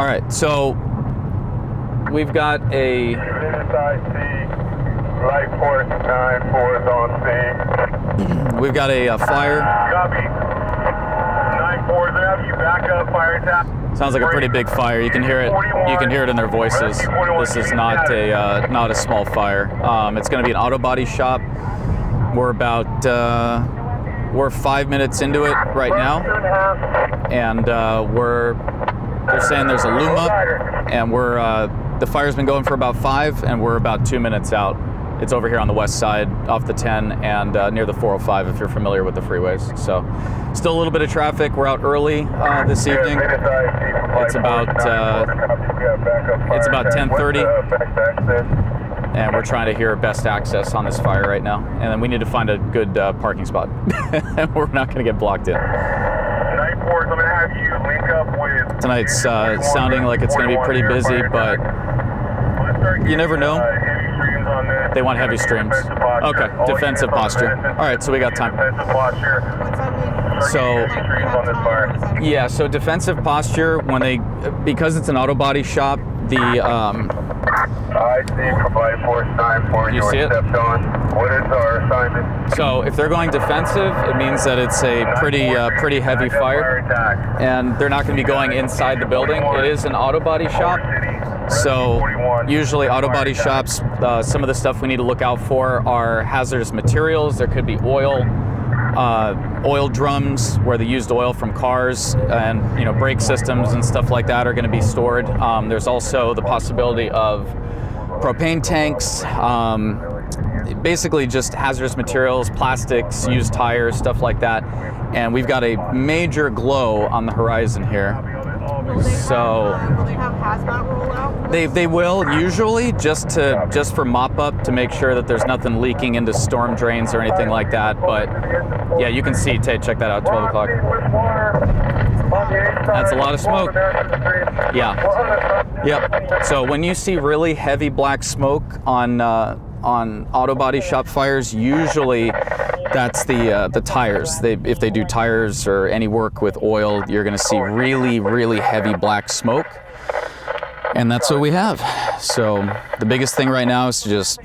All right, so we've got a... Light force 9-4 is on scene. We've got a fire. Copy. 9-4 is out. You back up. Fire tap. Sounds like a pretty big fire. You can hear it. You can hear it in their voices. This is not a small fire. It's going to be an auto body shop. We're 5 minutes into it right now, and they're saying there's a loom up, and the fire's been going for about 5, and we're about 2 minutes out. It's over here on the west side, off the 10, and near the 405, if you're familiar with the freeways. So, still a little bit of traffic. We're out early this evening. It's about 10:30, and we're trying to hear best access on this fire right now. And then we need to find a good parking spot. We're not going to get blocked in. Tonight's sounding like it's going to be pretty busy, but you never know. They want heavy streams. Okay, defensive posture. All right, so we got time. So, yeah, so defensive posture, because it's an auto body shop, I see Light force 9-4. You see it? What is our assignment? So if they're going defensive, it means that it's a pretty heavy fire, and they're not going to be going inside the building. It is an auto body shop. So usually auto body shops, some of the stuff we need to look out for are hazardous materials. There could be oil drums where the used oil from cars and brake systems and stuff like that are going to be stored. There's also the possibility of propane tanks, basically just hazardous materials, plastics, used tires, stuff like that. And we've got a major glow on the horizon here. Will they have hazmat roll out? They will usually just for mop up to make sure that there's nothing leaking into storm drains or anything like that. But yeah, you can see. Check that out. 12 o'clock. That's a lot of smoke. Yeah. Yep. So when you see really heavy black smoke on auto body shop fires, usually that's the tires. If they do tires or any work with oil, you're going to see really, really heavy black smoke. And that's what we have. So the biggest thing right now is to just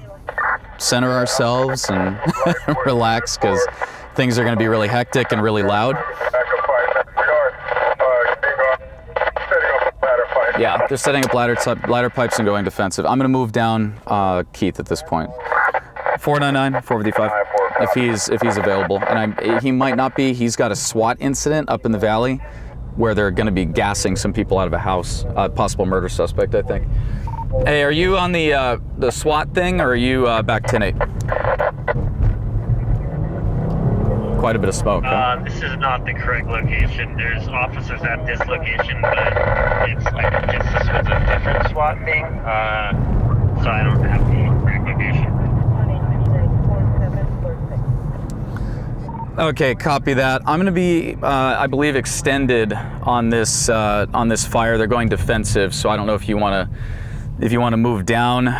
center ourselves and relax, because things are going to be really hectic and really loud. Yeah, they're setting up ladder pipes and going defensive. I'm going to move down Keith at this point. 499, 455, if he's available. And he might not be. He's got a SWAT incident up in the valley where they're going to be gassing some people out of a house. Possible murder suspect, I think. Hey, are you on the SWAT thing, or are you back 10-8? Quite a bit of smoke, huh? This is not the correct location. There's officers at this location, but it's like this was a different SWAT thing, so I don't have the correct location. Okay, copy that. I'm going to be, I believe, extended on this fire. They're going defensive, so I don't know if you want to move down,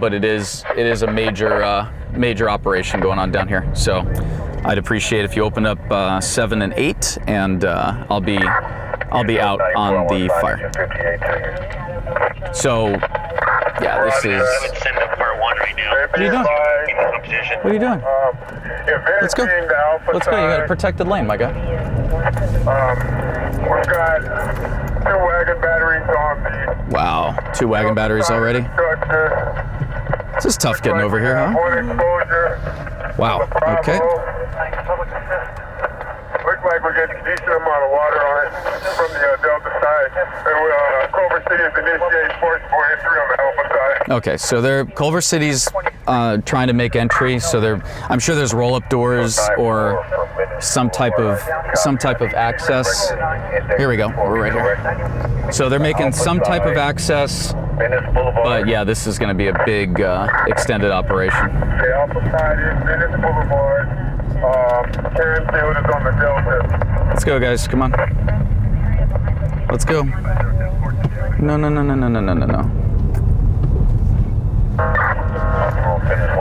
but it is a major operation going on down here. So I'd appreciate if you open up 7 and 8, and I'll be out on the fire. So yeah, this is. I would send up part 1 right now. What are you doing? What are you doing? Let's go. Let's go. You got a protected lane, my guy. We've got 2 wagon batteries on the. Wow, 2 wagon batteries already? This is tough getting over here, huh? Wow, okay. Looks like we're getting a decent amount of water on it from the Delta side. And Culver City is initiating forcible entry on the Alpha side. Okay, so Culver City's trying to make entry, so I'm sure there's roll-up doors or some type of access. Here we go. We're right here. So they're making some type of access, but yeah, this is going to be a big extended operation. The Alpha side is Venice Boulevard. Carenfield is on the Delta. Let's go, guys. Come on. Let's go. No.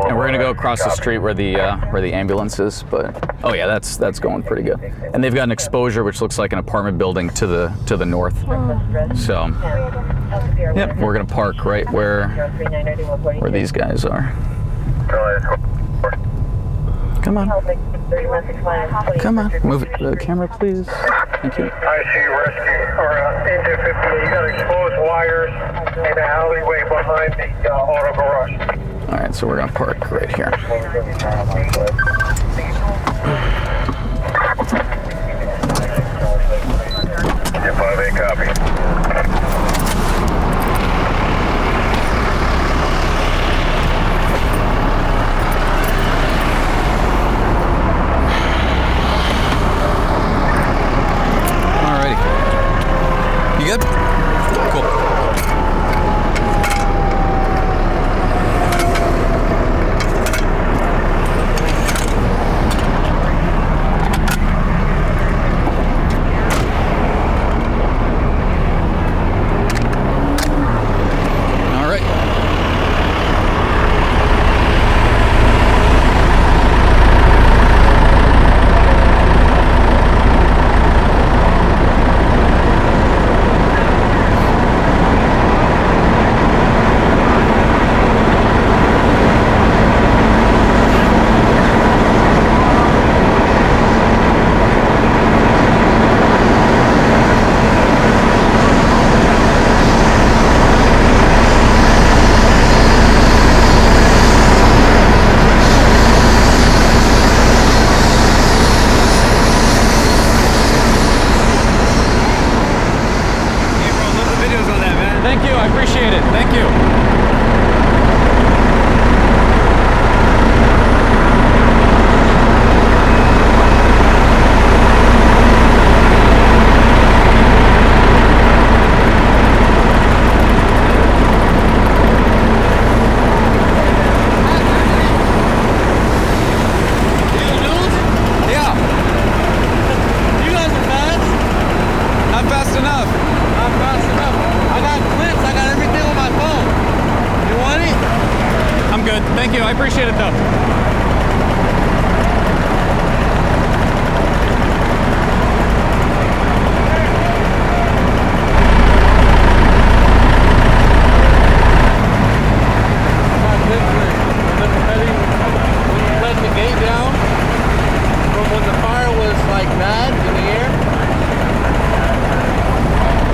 And we're we're gonna go across the street where the ambulance is, but oh yeah, that's going pretty good. And they've got an exposure which looks like an apartment building to the north. So yep, we're gonna park right where these guys are. Come on. Come on. Move the camera, please. Thank you. I see rescue, or India 50. You got exposed wires in the alleyway behind the auto garage. All right, so we're gonna park right here. 5-8 copy. You good? Cool. All right. Thank you, I appreciate it. Thank you. Thank you, I appreciate it though. Let the gate down from when the fire was like bad in the air.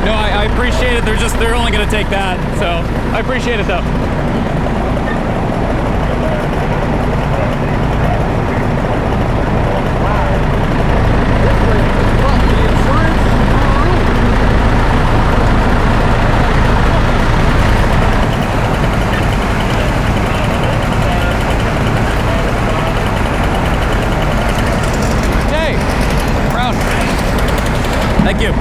No, I appreciate it. They're only gonna take that, so I appreciate it though. Thank you.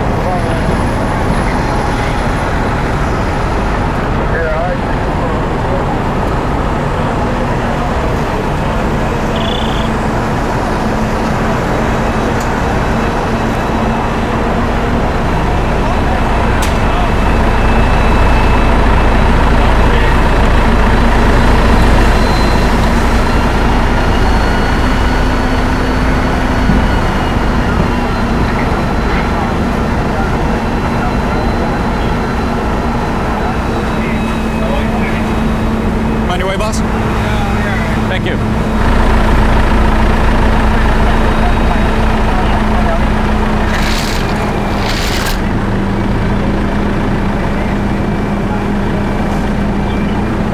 Thank you. All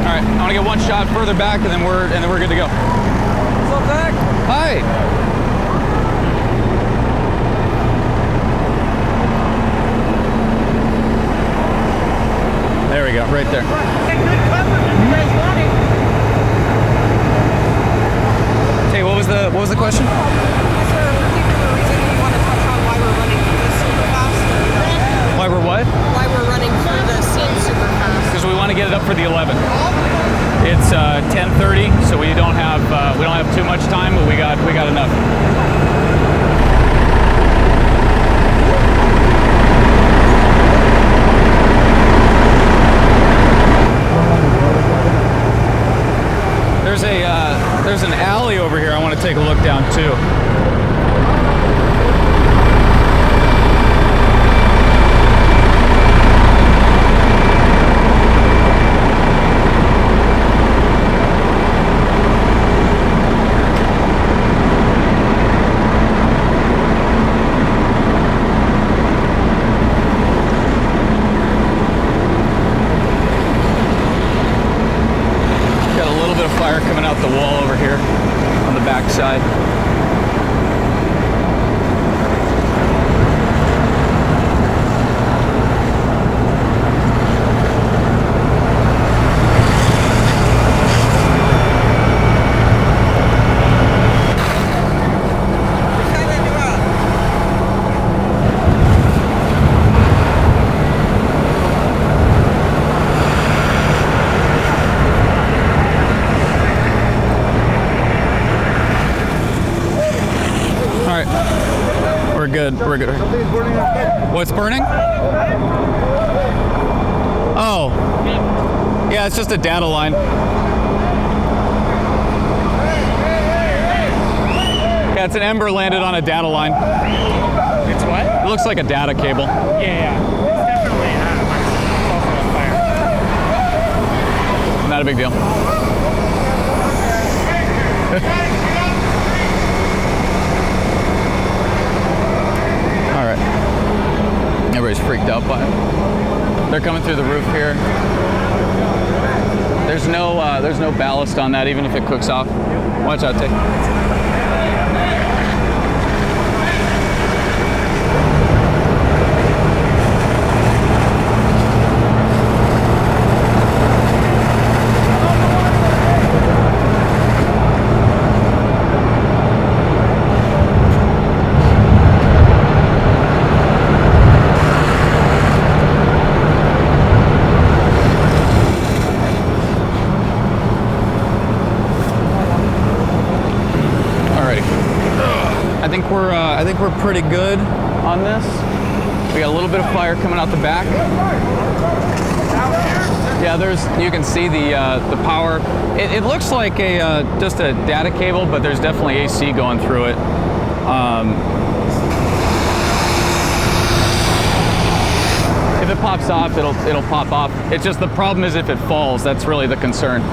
right, I want to get one shot further back, and then we're good to go. What's up, Zach? Hi. There we go, right there. Hey, what was the question? Is there a particular reason you want to touch on why we're running through this super fast? Why we're what? Why we're running through this scene super fast? Because we want to get it up for the 11th. It's 10:30, so we don't have too much time, but we got enough. There's a too. Coming out the wall over here on the back side. We're good. What's burning? Oh. Yeah, it's just a data line. Yeah, it's an ember landed on a data line. It's what? It looks like a data cable. Yeah. It's definitely also on fire. Not a big deal. All right. Everybody's freaked out by it. They're coming through the roof here. There's no ballast on that, even if it cooks off. Watch out, Tick. I think we're pretty good on this. We got a little bit of fire coming out the back. Yeah, you can see the power. It looks like just a data cable, but there's definitely AC going through it. If it pops off, it'll pop off. It's just the problem is if it falls. That's really the concern.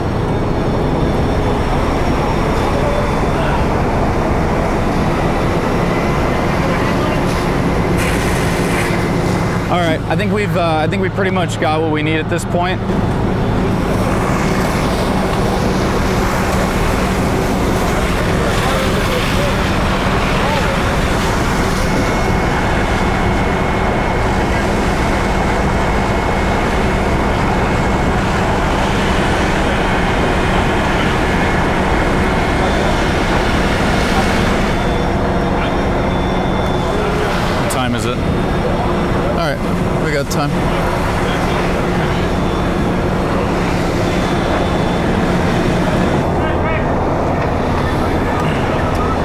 All right, I think we pretty much got what we need at this point. What time is it? All right, we got time.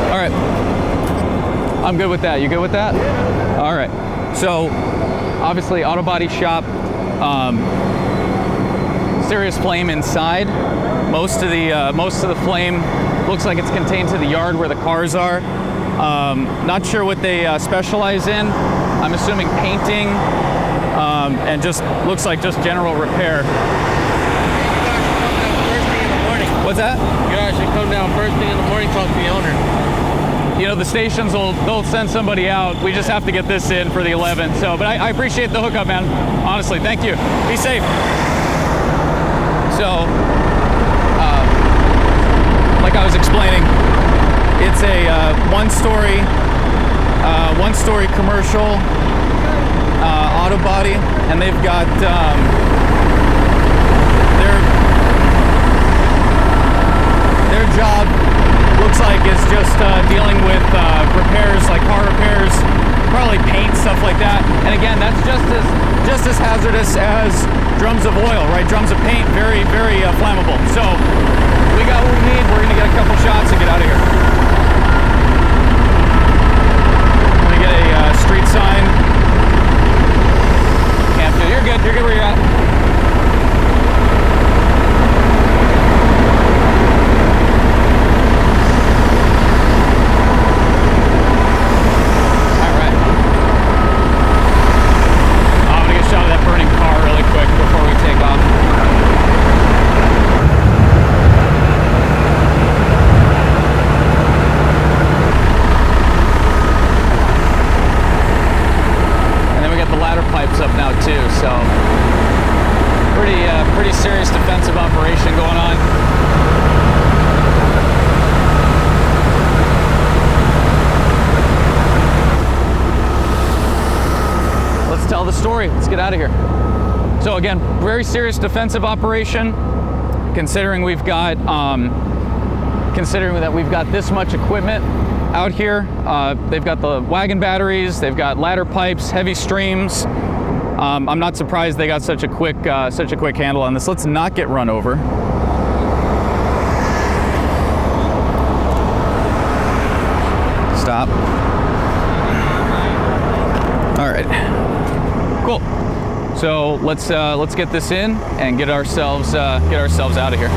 All right, I'm good with that. You good with that? All right. So, obviously, auto body shop. Serious flame inside. Most of the flame looks like it's contained to the yard where the cars are. Not sure what they specialize in. I'm assuming painting, and just looks like just general repair. What's that? You actually come down first thing in the morning, talk to the owner. You know, the stations they'll send somebody out. We just have to get this in for the 11th. So, but I appreciate the hookup, man. Honestly, thank you. Be safe. So, like I was explaining, it's a one-story commercial auto body, and they've got their job looks like is just dealing with repairs, like car repairs, probably paint, stuff like that. And again, that's just as hazardous as drums of oil, right? Drums of paint, very, very flammable. So we got what we need. We're gonna get a couple shots and get out of here. Get a street sign. You're good. You're good where you're at. story. Let's get out of here. So again, very serious defensive operation, considering we've got, considering that we've got this much equipment out here. They've got the wagon batteries, they've got ladder pipes, heavy streams. I'm not surprised they got such a quick handle on this. Let's not get run over. Stop. All right. Cool. So let's get this in and get ourselves out of here. Can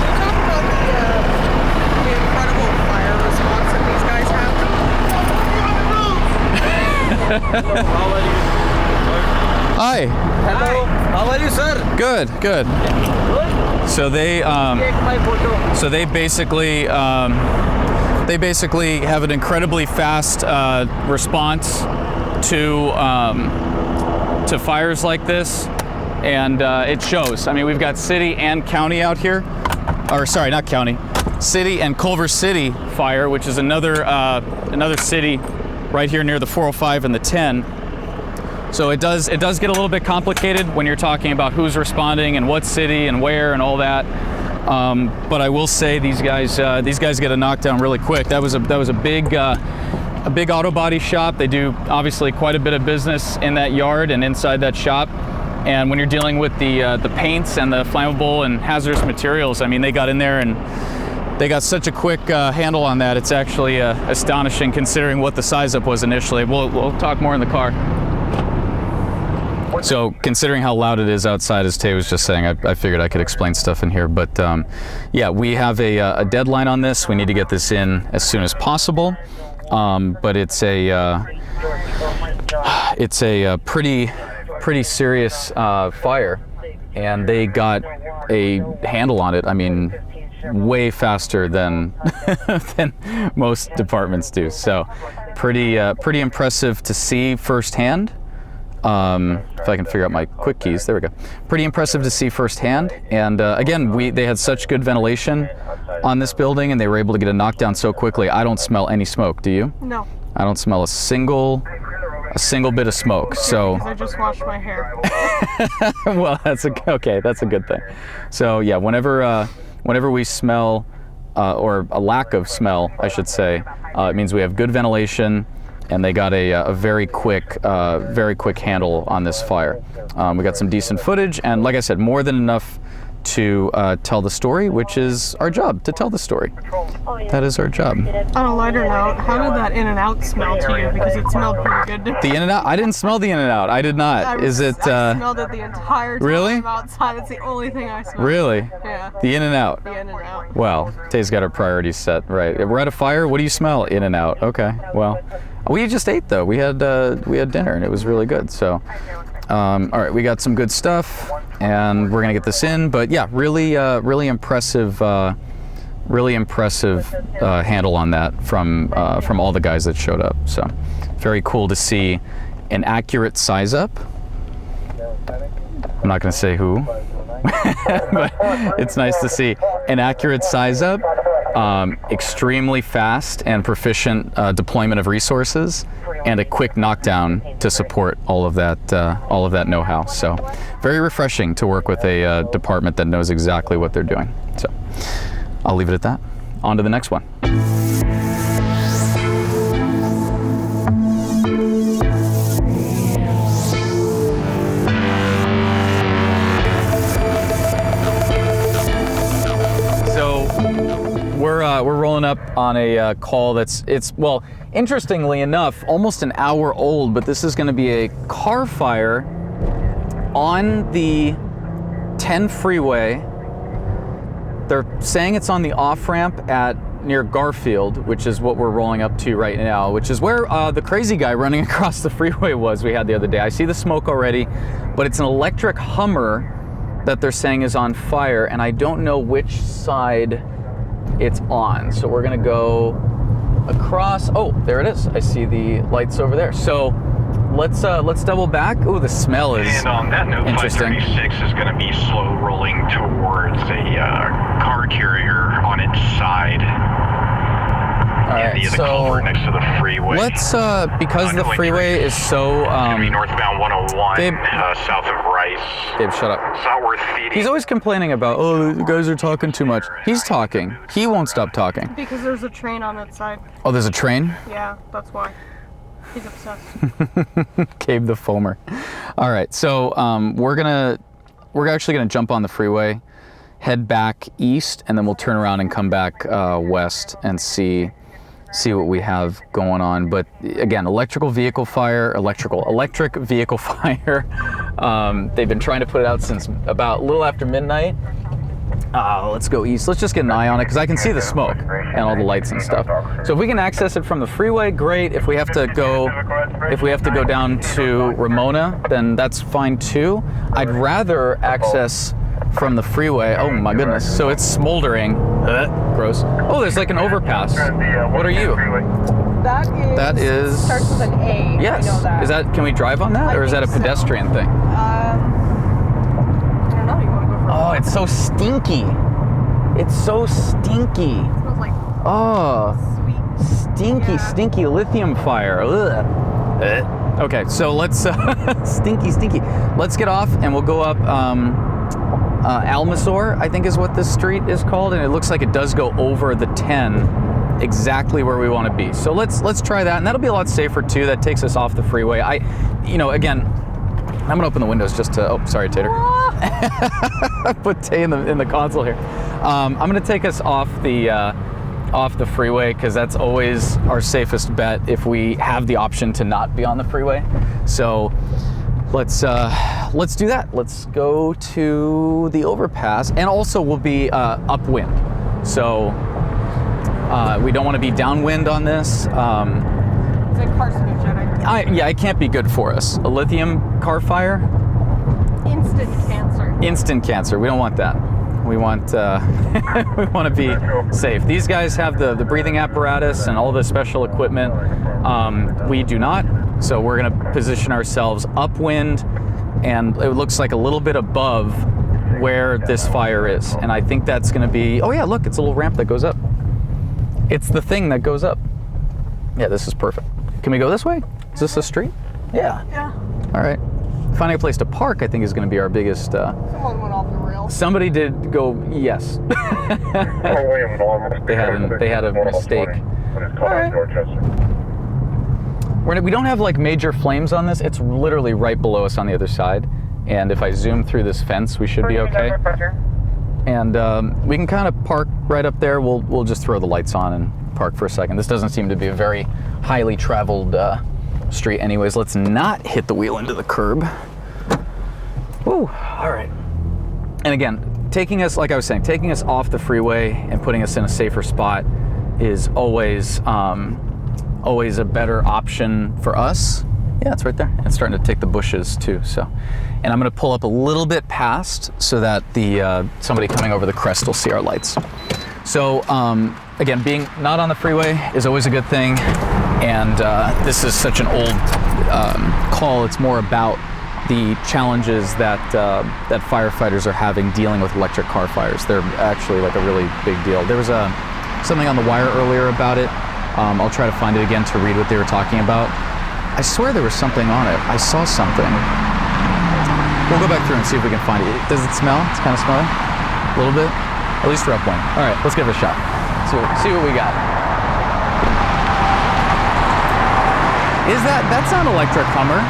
you talk about the incredible fire response that these guys have? Hi. Hello. How are you, sir? Good. Good. Good. So they Take my photo. So they basically have an incredibly fast response to fires like this, and it shows. I mean, we've got city and county out here, or sorry, not county, city and Culver City fire, which is another city right here near the 405 and the 10. So it does get a little bit complicated when you're talking about who's responding and what city and where and all that. But I will say these guys get a knockdown really quick. That was a big auto body shop. They do obviously quite a bit of business in that yard and inside that shop. And when you're dealing with the paints and the flammable and hazardous materials, I mean, they got in there and they got such a quick handle on that. It's actually astonishing considering what the size up was initially. We'll talk more in the car. So considering how loud it is outside, as Tay was just saying, I figured I could explain stuff in here. But yeah, we have a deadline on this. We need to get this in as soon as possible. But it's a pretty serious fire, and they got a handle on it. I mean, way faster than than most departments do. So pretty impressive to see firsthand. If I can figure out my quick keys, there we go. Pretty impressive to see firsthand. And again, they had such good ventilation on this building, and they were able to get a knockdown so quickly. I don't smell any smoke. Do you? No. I don't smell a single bit of smoke. So Because I just washed my hair. well, that's a good thing. So yeah, whenever we smell or a lack of smell, I should say, it means we have good ventilation. And they got a very quick handle on this fire. We got some decent footage, and like I said, more than enough to tell the story, which is our job, to tell the story. That is our job. On a lighter note, how did that In-N-Out smell to you? Because it smelled pretty good to me. The In-N-Out? I didn't smell the In-N-Out. I did not. I smelled it the entire time Really? outside. It's the only thing I smelled. Really? Yeah. The In-N-Out. The In-N-Out. Well, Tay's got her priorities set right. We're at a fire. What do you smell? In-N-Out. Okay. Well, we just ate though. We had dinner and it was really good. So, all right, we got some good stuff, and we're gonna get this in. But yeah, really impressive handle on that from all the guys that showed up. So, very cool to see an accurate size up. I'm not gonna say who, but it's nice to see an accurate size up. Extremely fast and proficient deployment of resources, and a quick knockdown to support all of that know-how. So, very refreshing to work with a department that knows exactly what they're doing. So, I'll leave it at that. On to the next one. We're rolling up on a call well, interestingly enough, almost an hour old, but this is going to be a car fire on the 10 freeway. They're saying it's on the off-ramp near Garfield, which is what we're rolling up to right now, which is where the crazy guy running across the freeway we had the other day. I see the smoke already, but it's an electric Hummer that they're saying is on fire, and I don't know which side it's on. So we're gonna go across. Oh, there it is. I see the lights over there. So let's double back. Oh, the smell is and on that note, interesting. 536 is going to be slow rolling towards a car carrier on its side. right, the so culvert next to the freeway. let's, because the freeway is so, northbound 101, Babe. South of Rice. Babe, shut up. It's not worth feeding. He's always complaining about, oh, the guys are talking too much. He's talking. He won't stop talking. Because there's a train on that side. Oh, there's a train? Yeah, that's why. He's obsessed. Gabe the foamer. All right, so we're actually gonna jump on the freeway, head back east, and then we'll turn around and come back west and see what we have going on. But again, electric vehicle fire. They've been trying to put it out since about a little after midnight. Let's go east. Let's just get an eye on it because I can see the smoke and all the lights and stuff. So if we can access it from the freeway, great. If we have to go down to Ramona, then that's fine too. I'd rather access from the freeway. Oh my goodness. So it's smoldering. Gross. Oh, there's like an overpass. What are you? That is. Starts with an A. Yes. I know that. Is that? Can we drive on that, or is that a pedestrian thing? I don't know. You want to go for Oh, it's so stinky. It's so stinky. It smells like Oh, sweet. stinky lithium fire. Ugh. Okay, so let's stinky. Let's get off and we'll go up Almasor, I think is what this street is called, and it looks like it does go over the 10 exactly where we want to be. So let's try that, and that'll be a lot safer too. That takes us off the freeway. Again, I'm gonna open the windows just to. Oh, sorry, Tater. Put Tay in the console here. I'm gonna take us off the freeway because that's always our safest bet if we have the option to not be on the freeway. So let's do that. Let's go to the overpass, and also we'll be upwind. So we don't want to be downwind on this. It's like carcinogen. It can't be good for us. A lithium car fire. Instant cancer. Instant cancer. We don't want that. We want we want to be safe. These guys have the breathing apparatus and all the special equipment. We do not. So we're going to position ourselves upwind, and it looks like a little bit above where this fire is. And I think that's going to be. Oh yeah, look, it's a little ramp that goes up. It's the thing that goes up. Yeah, this is perfect. Can we go this way? Is this a street? Yeah. Yeah. All right. Finding a place to park, I think, is going to be our biggest. Someone went off the rails. Somebody did go. Yes. They had a mistake. All right. We don't have like major flames on this. It's literally right below us on the other side. And if I zoom through this fence, we should be okay. And we can kind of park right up there. We'll just throw the lights on and park for a second. This doesn't seem to be a very highly traveled street anyways. Let's not hit the wheel into the curb. Woo, all right. And again, taking us off the freeway and putting us in a safer spot is always a better option for us. Yeah, it's right there. It's starting to take the bushes too, so. And I'm gonna pull up a little bit past so that somebody coming over the crest will see our lights. So again, being not on the freeway is always a good thing. And this is such an old call. It's more about the challenges that firefighters are having dealing with electric car fires. They're actually like a really big deal. There was something on the wire earlier about it. I'll try to find it again to read what they were talking about. I swear there was something on it. I saw something. We'll go back through and see if we can find it. Does it smell? It's kind of smelly? A little bit? At least we're up one. All right, let's give it a shot. See what we got. That's not an electric Hummer.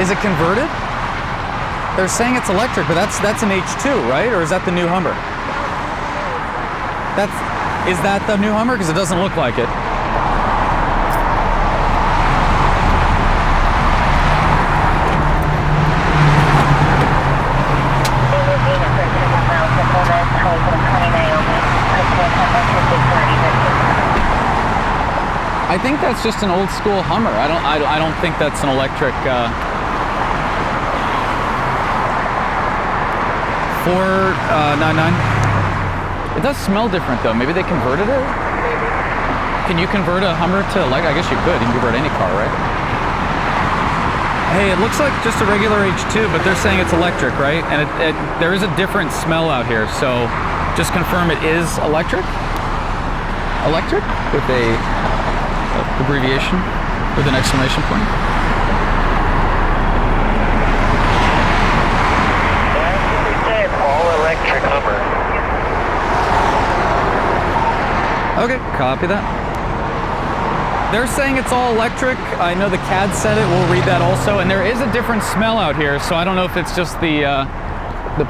Is it converted? They're saying it's electric, but that's an H2, right? Or is that the new Hummer? Is that the new Hummer? Because it doesn't look like it. I think that's just an old school Hummer. I don't think that's an electric 499. It does smell different though. Maybe they converted it? Maybe. Can you convert a Hummer to electric? I guess you could. You can convert any car, right? Hey, it looks like just a regular H2, but they're saying it's electric, right? And there is a different smell out here, so just confirm it is electric. electric with a abbreviation with an exclamation point. All electric Hummer. Okay, copy that. They're saying it's all electric. I know the CAD said it. We'll read that also. And there is a different smell out here, so I don't know if it's just the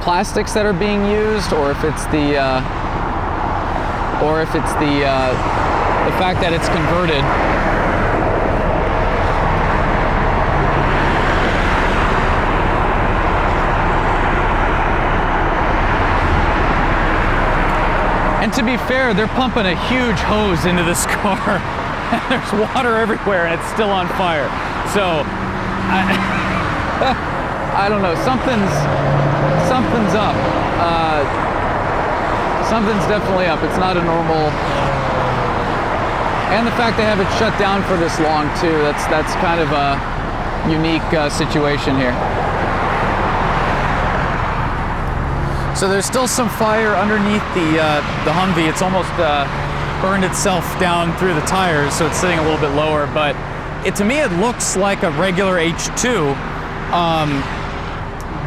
plastics that are being used, or if it's the fact that it's converted. And to be fair, they're pumping a huge hose into this car. And there's water everywhere and it's still on fire. So, I don't know, something's up. Something's definitely up. It's not a normal, and the fact they have it shut down for this long too, that's kind of a unique situation here. So there's still some fire underneath the Humvee. It's almost burned itself down through the tires, so it's sitting a little bit lower. But to me, it looks like a regular H2.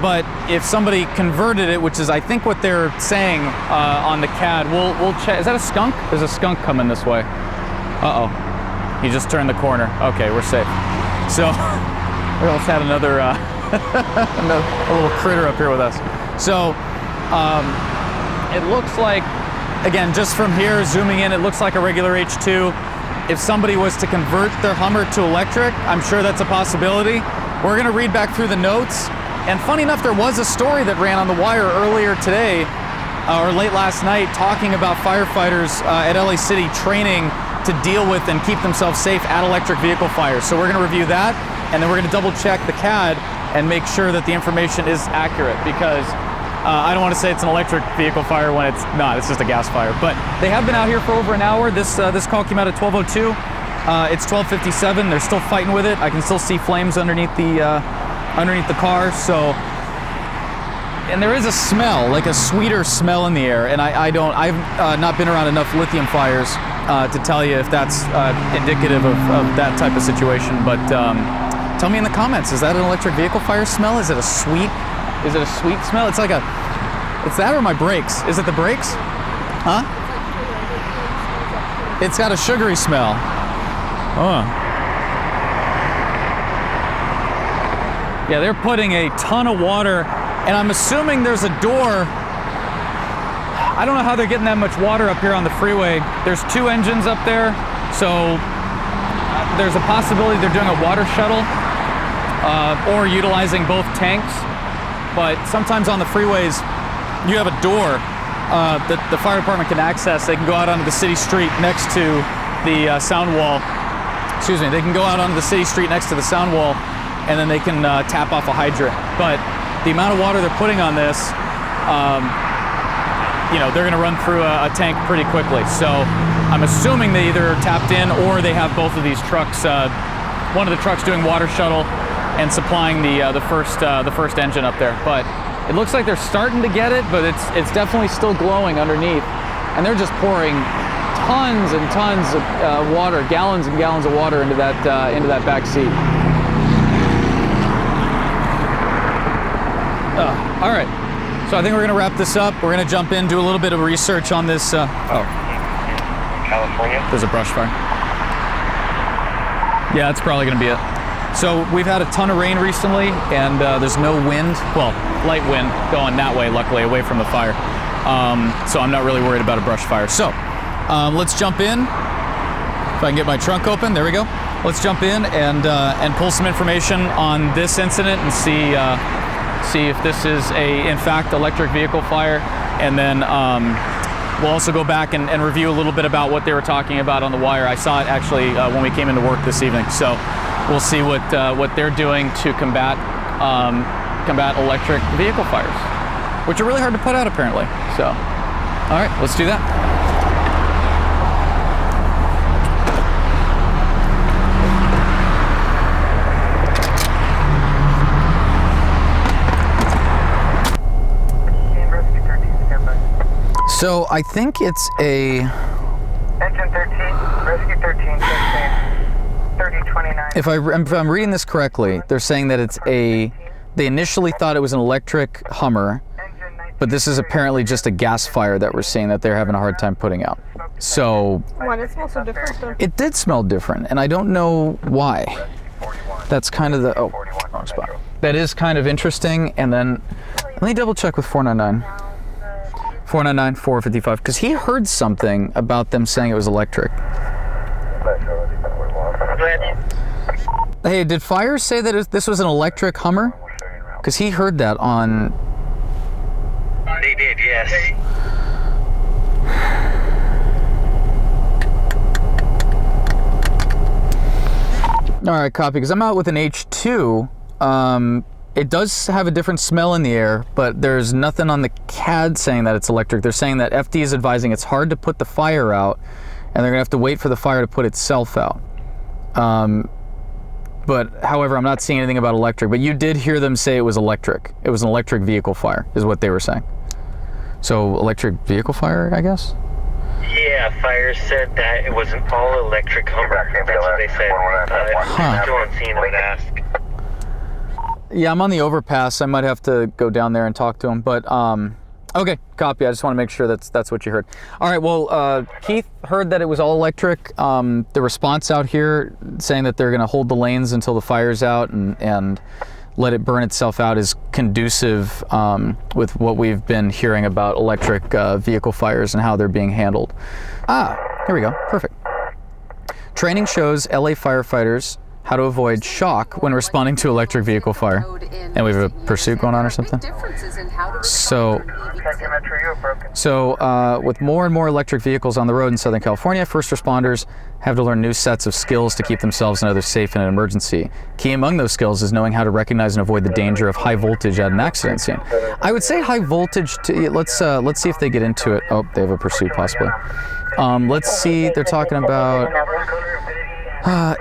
But if somebody converted it, which is I think what they're saying on the CAD, we'll check. Is that a skunk? There's a skunk coming this way. Uh-oh. He just turned the corner. Okay, we're safe. So we almost had another a little critter up here with us. So it looks like, again, just from here, zooming in, it looks like a regular H2. If somebody was to convert their Hummer to electric, I'm sure that's a possibility. We're gonna read back through the notes. And funny enough, there was a story that ran on the wire earlier today, or late last night, talking about firefighters at LA City training to deal with and keep themselves safe at electric vehicle fires. So we're gonna review that, and then we're gonna double check the CAD and make sure that the information is accurate, because I don't want to say it's an electric vehicle fire when it's not. It's just a gas fire. But they have been out here for over an hour. This call came out at 12:02. It's 12:57. They're still fighting with it. I can still see flames underneath the car. So, and there is a smell, like a sweeter smell in the air. And I've not been around enough lithium fires to tell you if that's indicative of that type of situation. But tell me in the comments, is that an electric vehicle fire smell? Is it a sweet smell? It's like it's that or my brakes. Is it the brakes? Huh? It's got a sugary smell. Oh. Yeah, they're putting a ton of water, and I'm assuming there's a door. I don't know how they're getting that much water up here on the freeway. There's 2 engines up there, so there's a possibility they're doing a water shuttle or utilizing both tanks. But sometimes on the freeways, you have a door that the fire department can access. They can go out onto the city street next to the sound wall. Excuse me, they can go out onto the city street next to the sound wall, and then they can tap off a hydrant. But the amount of water they're putting on this, they're gonna run through a tank pretty quickly. So I'm assuming they either tapped in or they have both of these trucks, one of the trucks doing water shuttle and supplying the first engine up there. But it looks like they're starting to get it, but it's definitely still glowing underneath, and they're just pouring tons and tons of water, gallons and gallons of water into that back seat. All right, so I think we're gonna wrap this up. We're gonna jump in, do a little bit of research on this. California. There's a brush fire. Yeah, that's probably gonna be it. So we've had a ton of rain recently, and there's no wind. Well, light wind going that way, luckily, away from the fire. So I'm not really worried about a brush fire. So let's jump in. If I can get my trunk open, there we go. Let's jump in and pull some information on this incident and see if this is in fact, electric vehicle fire. And then we'll also go back and review a little bit about what they were talking about on the wire. I saw it actually when we came into work this evening. So we'll see what they're doing to combat electric vehicle fires, which are really hard to put out apparently. So, all right, let's do that. So I think it's a Engine 13, rescue 13, 3029. If I'm reading this correctly, they're saying that it's they initially thought it was an electric Hummer, but this is apparently just a gas fire that we're seeing that they're having a hard time putting out. So Why did it smell so different though? it did smell different, and I don't know why. That's kind of the, wrong spot. That is kind of interesting, and then let me double check with 499. 499, 455, because he heard something about them saying it was electric. Hey, did Fire say that this was an electric Hummer? Because he heard that on... They did, yes. All right, copy, because I'm out with an H2. It does have a different smell in the air, but there's nothing on the CAD saying that it's electric. They're saying that FD is advising it's hard to put the fire out, and they're gonna have to wait for the fire to put itself out. But however, I'm not seeing anything about electric, but you did hear them say it was electric. It was an electric vehicle fire, is what they were saying. So electric vehicle fire, I guess? Yeah, Fire said that it was an all-electric Hummer. That's what they said. Still on scene and ask. Yeah, I'm on the overpass. I might have to go down there and talk to him, but okay, copy. I just want to make sure that's what you heard. All right, well, Keith heard that it was all electric. The response out here saying that they're going to hold the lanes until the fire's out and let it burn itself out is conducive with what we've been hearing about electric vehicle fires and how they're being handled. Here we go. Perfect. Training shows LA firefighters how to avoid shock when responding to electric vehicle fire. And we have a pursuit going on or something? So with more and more electric vehicles on the road in Southern California, first responders have to learn new sets of skills to keep themselves and others safe in an emergency. Key among those skills is knowing how to recognize and avoid the danger of high voltage at an accident scene. I would say high voltage, let's see if they get into it. Oh, they have a pursuit possibly. Let's see, they're talking about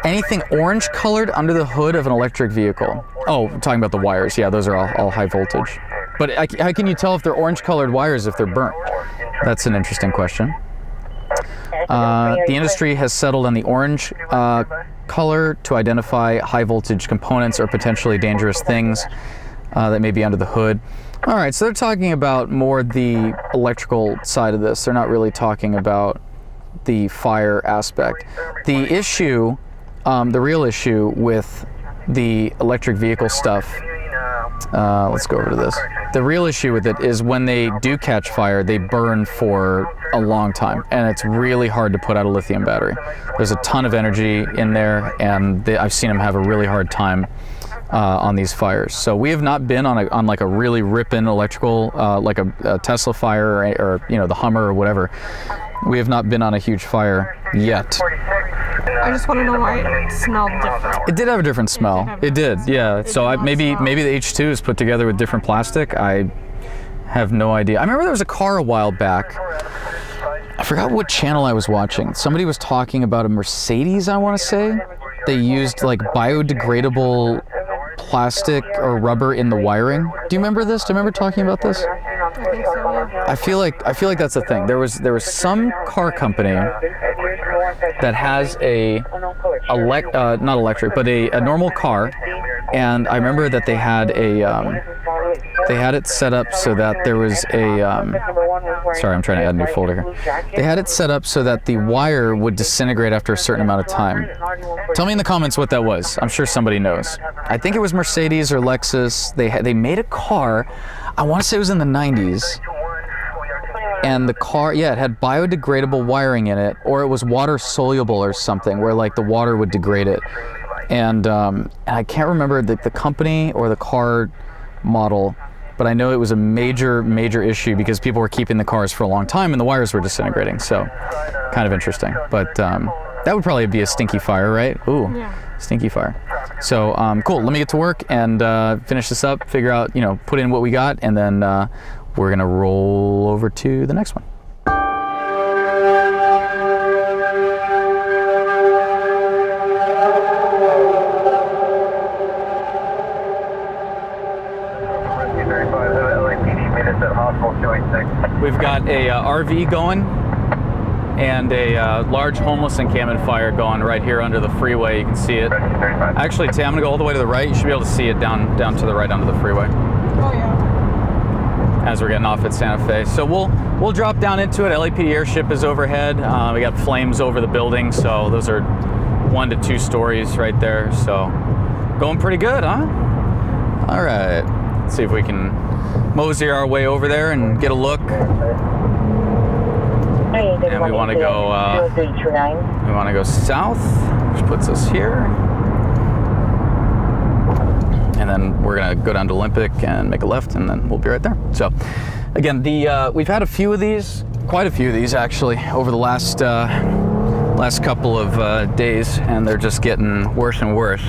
anything orange colored under the hood of an electric vehicle. Oh, talking about the wires. Yeah, those are all high voltage. But how can you tell if they're orange colored wires if they're burnt? That's an interesting question. The industry has settled on the orange color to identify high voltage components or potentially dangerous things that may be under the hood. All right, so they're talking about more the electrical side of this. They're not really talking about the fire aspect. The issue, the real issue with the electric vehicle stuff, let's go over to this. The real issue with it is when they do catch fire, they burn for a long time, and it's really hard to put out a lithium battery. There's a ton of energy in there, and I've seen them have a really hard time on these fires. So we have not been on like a really ripping electrical, like a Tesla fire or the Hummer or whatever. We have not been on a huge fire yet. I just want to know why it smelled different. It did have a different smell. It did, yeah. So maybe the H2 is put together with different plastic. I have no idea. I remember there was a car a while back. I forgot what channel I was watching. Somebody was talking about a Mercedes, I want to say. They used like biodegradable plastic or rubber in the wiring. Do you remember this? Do you remember talking about this? I think so, yeah. I feel like that's the thing. There was some car company that has not electric, but a normal car, and I remember that they had it set up so that there was sorry, I'm trying to add a new folder here. They had it set up so that the wire would disintegrate after a certain amount of time. Tell me in the comments what that was. I'm sure somebody knows. I think it was Mercedes or Lexus. They made a car, I want to say it was in the 90s. And the car, yeah, it had biodegradable wiring in it, or it was water soluble or something, where like the water would degrade it. And I can't remember the company or the car model, but I know it was a major issue because people were keeping the cars for a long time and the wires were disintegrating. So kind of interesting. But that would probably be a stinky fire, right? Ooh, yeah. Stinky fire. So cool, let me get to work and finish this up, figure out, put in what we got, and then we're gonna roll over to the next one. We've got a RV going and a large homeless encampment fire going right here under the freeway. You can see it. Actually, Tam, I'm gonna go all the way to the right. You should be able to see it down to the right under the freeway. Oh yeah. As we're getting off at Santa Fe. So we'll drop down into it. LAPD airship is overhead. We got flames over the building, so those are 1 to 2 stories right there. So going pretty good, huh? All right. Let's see if we can mosey our way over there and get a look. And we want to go. We want to go south, which puts us here. And then we're gonna go down to Olympic and make a left, and then we'll be right there. So, again, we've had a few of these, quite a few of these actually, over the last couple of days, and they're just getting worse and worse.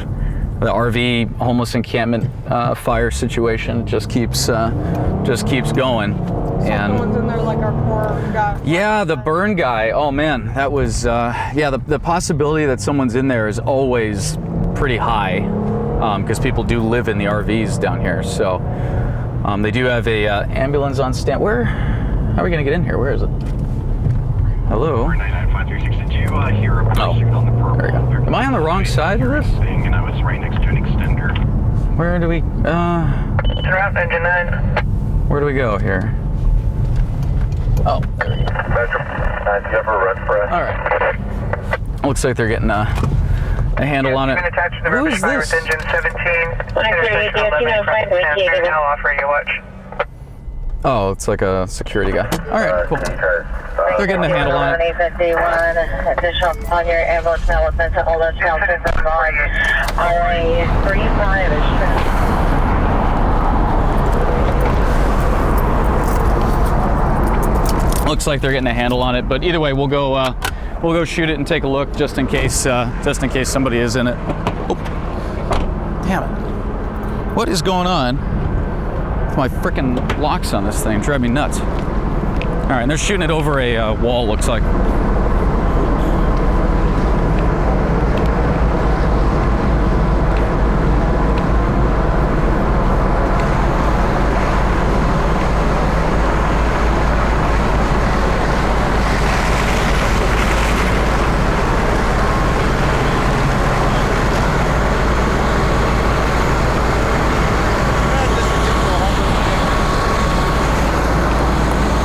The RV homeless encampment fire situation just keeps going. And Someone's in there like our poor guy. yeah, the burn guy. Oh man, that was the possibility that someone's in there is always pretty high, because people do live in the RVs down here. So they do have a ambulance on stand. How are we gonna get in here? Where is it? Hello? Oh, there we go. Am I on the wrong side of this? And I was right next to an extender. Where do we, Route engine 9. where do we go here? Oh, there we go. All right. Looks like they're getting a handle on it. Who is this? Engine 17. I'll offer you watch. Oh, it's like a security guy. All right, cool. They're getting a handle on it. 51, additional on your ambulance now with mental illness, Hamilton from on RA 35. Looks like they're getting a handle on it, but either way, we'll go shoot it and take a look just in case somebody is in it. Oh, damn it! What is going on? My frickin' locks on this thing drive me nuts. All right, and they're shooting it over a wall. Looks like.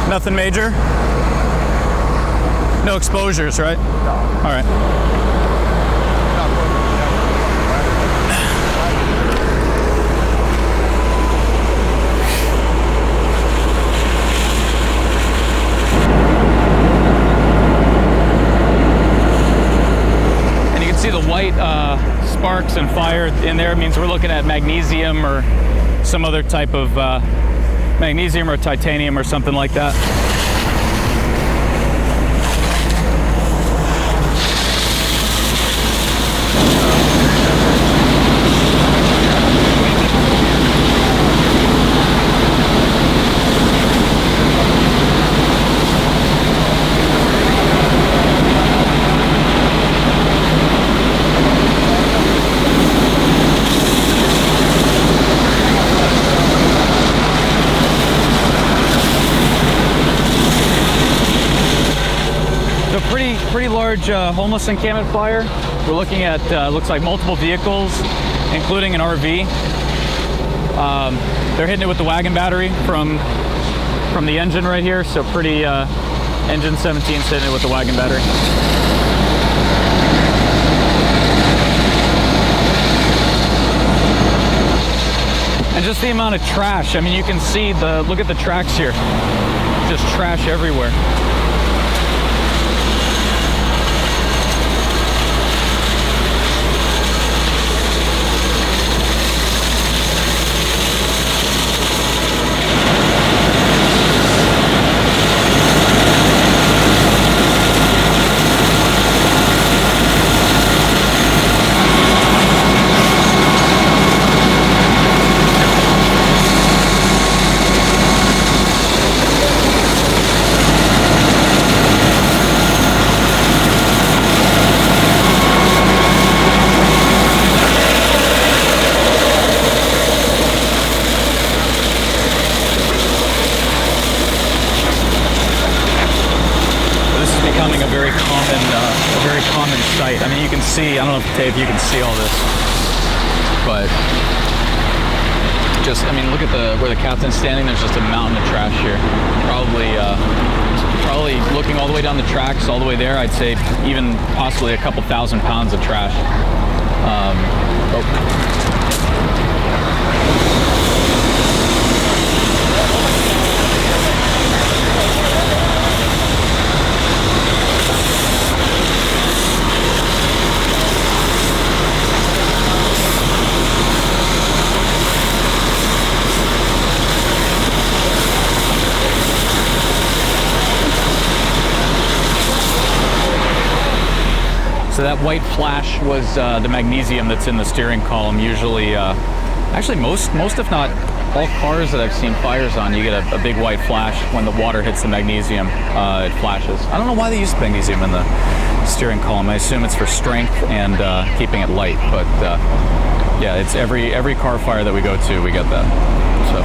Nothing major? No exposures, right? No. All right. And you can see the white sparks and fire in there. It means we're looking at magnesium or some other type of magnesium or titanium or something like that. Pretty large homeless encampment fire. We're looking at looks like multiple vehicles, including an RV. They're hitting it with the wagon battery from the engine right here. So pretty engine 17's hitting it with the wagon battery. And just the amount of trash. I mean, you can see look at the tracks here. Just trash everywhere. very common sight. I mean, you can see. I don't know if Dave, you can see all this, but just, I mean, look at where the captain's standing. There's just a mountain of trash here. Probably looking all the way down the tracks, all the way there. I'd say even possibly a couple thousand pounds of trash. So that white flash was the magnesium that's in the steering column. Usually, actually most if not all cars that I've seen fires on, you get a big white flash when the water hits the magnesium. It flashes. I don't know why they use magnesium in the steering column. I assume it's for strength and keeping it light. But yeah, it's every car fire that we go to, we get that. So.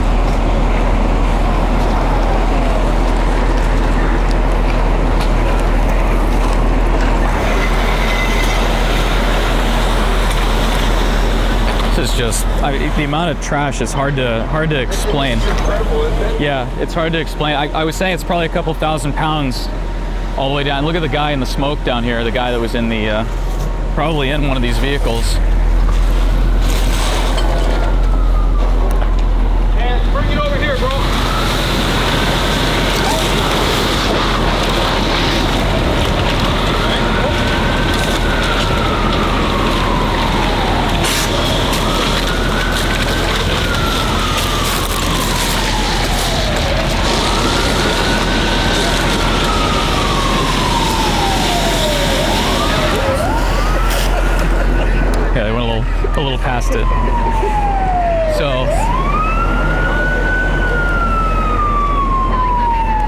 Is just, the amount of trash is hard to explain. Yeah, it's hard to explain. I was saying it's probably a couple thousand pounds all the way down. Look at the guy in the smoke down here, the guy that was in the probably in one of these vehicles. And bring it over here, bro. Yeah, they went a little past it. So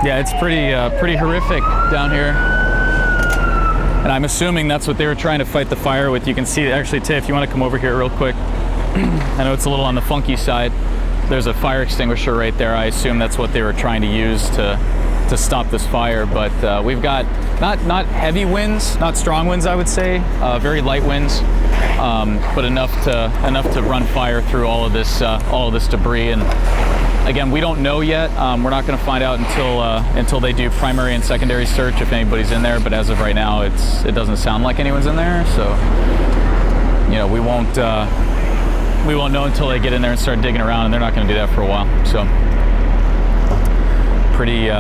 yeah, it's pretty horrific down here. And I'm assuming that's what they were trying to fight the fire with. You can see, actually, Tay, if you want to come over here real quick. I know it's a little on the funky side. There's a fire extinguisher right there. I assume that's what they were trying to use to stop this fire. But we've got not heavy winds, not strong winds, I would say, very light winds, but enough to run fire through all of this debris. And again, we don't know yet. We're not going to find out until they do primary and secondary search if anybody's in there. But as of right now, it doesn't sound like anyone's in there. So you know, we won't know until they get in there and start digging around, and they're not going to do that for a while. So pretty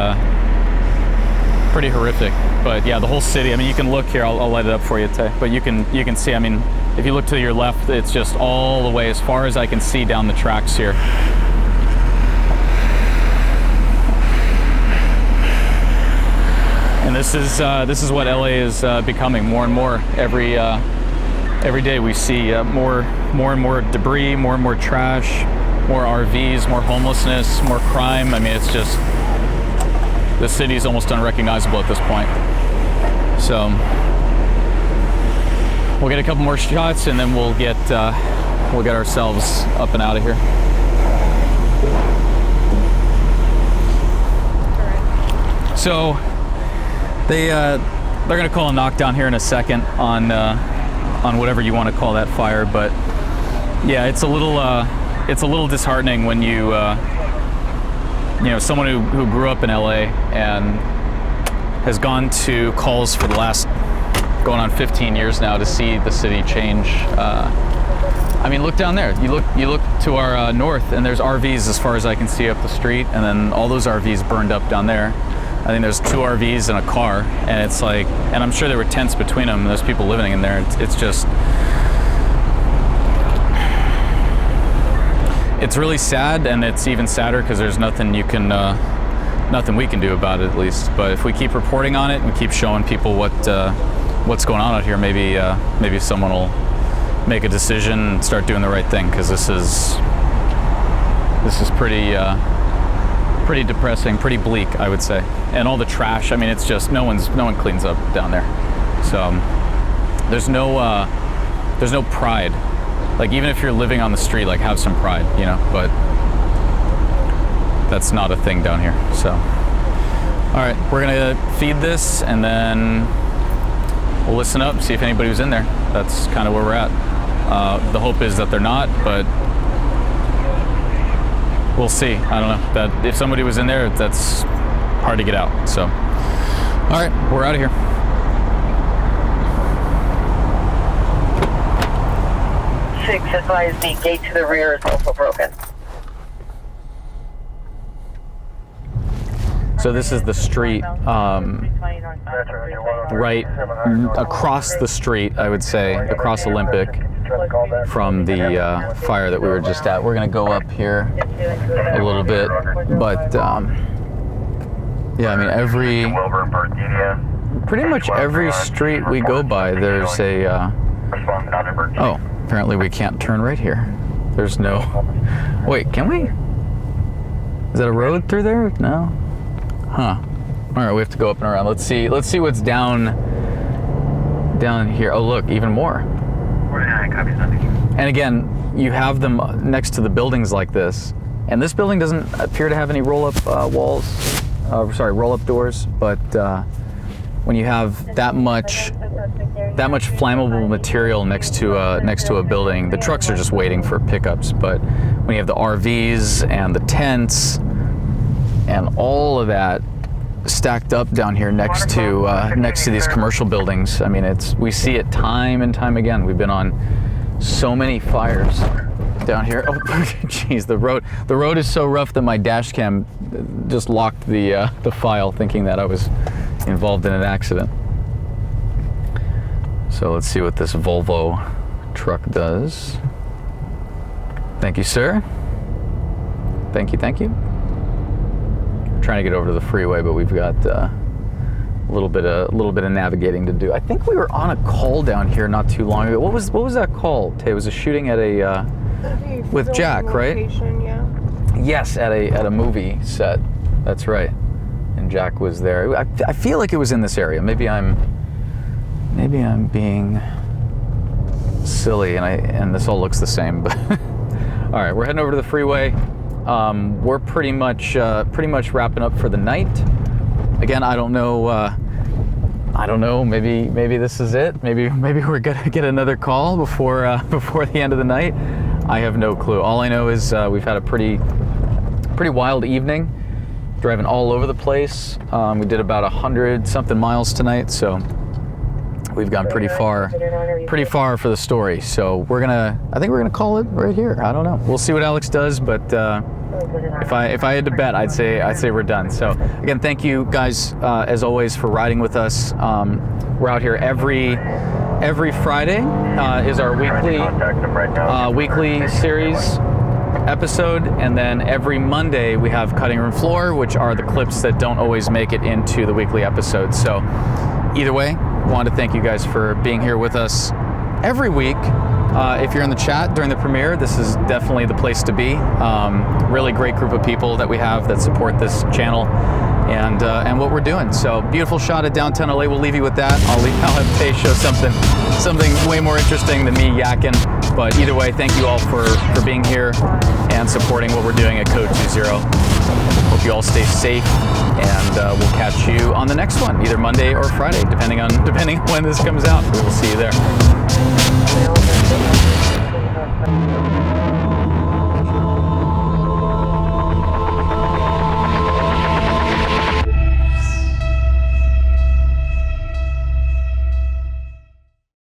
horrific. But yeah, the whole city, I mean, you can look here, I'll light it up for you, Tay, but you can see, I mean, if you look to your left, it's just all the way as far as I can see down the tracks here. And this is what LA is becoming more and more. Every day we see more and more debris, more and more trash, more RVs, more homelessness, more crime. I mean, it's just, the city is almost unrecognizable at this point. So we'll get a couple more shots, and then we'll get ourselves up and out of here. So they're going to call a knockdown here in a second on whatever you want to call that fire. But yeah, it's a little disheartening when you know, someone who grew up in LA and has gone to calls for the last going on 15 years now to see the city change. I mean, look down there. You look to our north, and there's RVs as far as I can see up the street, and then all those RVs burned up down there. I think there's 2 RVs and a car, and it's like, and I'm sure there were tents between them, and there's people living in there. It's just, it's really sad, and it's even sadder because there's nothing we can do about it, at least. But if we keep reporting on it and keep showing people what's going on out here, maybe someone will make a decision and start doing the right thing, because this is pretty depressing, pretty bleak, I would say. And all the trash, I mean, it's just no one cleans up down there. So there's no pride. Like, even if you're living on the street, like, have some pride, you know, but that's not a thing down here. So all right, we're gonna feed this, and then we'll listen up, see if anybody was in there. That's kind of where we're at. The hope is that they're not, but we'll see. I don't know. That if somebody was in there, that's hard to get out. So, all right, we're out of here. Advise the gate to the rear is also broken. So this is the street, right across the street, I would say, across Olympic from the fire that we were just at. We're gonna go up here a little bit, but yeah, I mean pretty much every street we go by, there's a, oh, apparently we can't turn right here. There's no, wait, can we? Is that a road through there? No? Huh. All right, we have to go up and around. Let's see what's down here. Oh, look, even more. And again, you have them next to the buildings like this. And this building doesn't appear to have any roll-up walls, roll-up doors, but when you have that much flammable material next to a building, the trucks are just waiting for pickups. But when you have the RVs and the tents and all of that stacked up down here next to these commercial buildings, I mean, we see it time and time again. We've been on so many fires down here. Oh, jeez, the road is so rough that my dash cam just locked the file, thinking that I was involved in an accident. So let's see what this Volvo truck does. Thank you, sir. Thank you, thank you. We're trying to get over to the freeway, but we've got a little bit of navigating to do. I think we were on a call down here not too long ago. What was that call? Tay, it was a shooting at a with Jack, right? Yeah. Yes, at a movie set. That's right. And Jack was there. I feel like it was in this area. Maybe I'm being silly, and this all looks the same. But all right, we're heading over to the freeway. We're pretty much wrapping up for the night. Again, I don't know. Maybe this is it. Maybe we're gonna get another call before the end of the night. I have no clue. All I know is we've had a pretty wild evening, driving all over the place. We did about 100-something miles tonight, so we've gone pretty far for the story. So I think we're gonna call it right here. I don't know. We'll see what Alex does, but if I had to bet, I'd say we're done. So again, thank you guys as always for riding with us. We're out here every Friday is our weekly series episode, and then every Monday we have Cutting Room Floor, which are the clips that don't always make it into the weekly episode. So either way, wanted to thank you guys for being here with us every week. If you're in the chat during the premiere, this is definitely the place to be. Really great group of people that we have that support this channel and what we're doing. So beautiful shot of downtown LA. We'll leave you with that. I'll have Tay show something way more interesting than me yakking. But either way, thank you all for being here and supporting what we're doing at Code 20. Hope you all stay safe, and we'll catch you on the next one, either Monday or Friday, depending on when this comes out. We will see you there.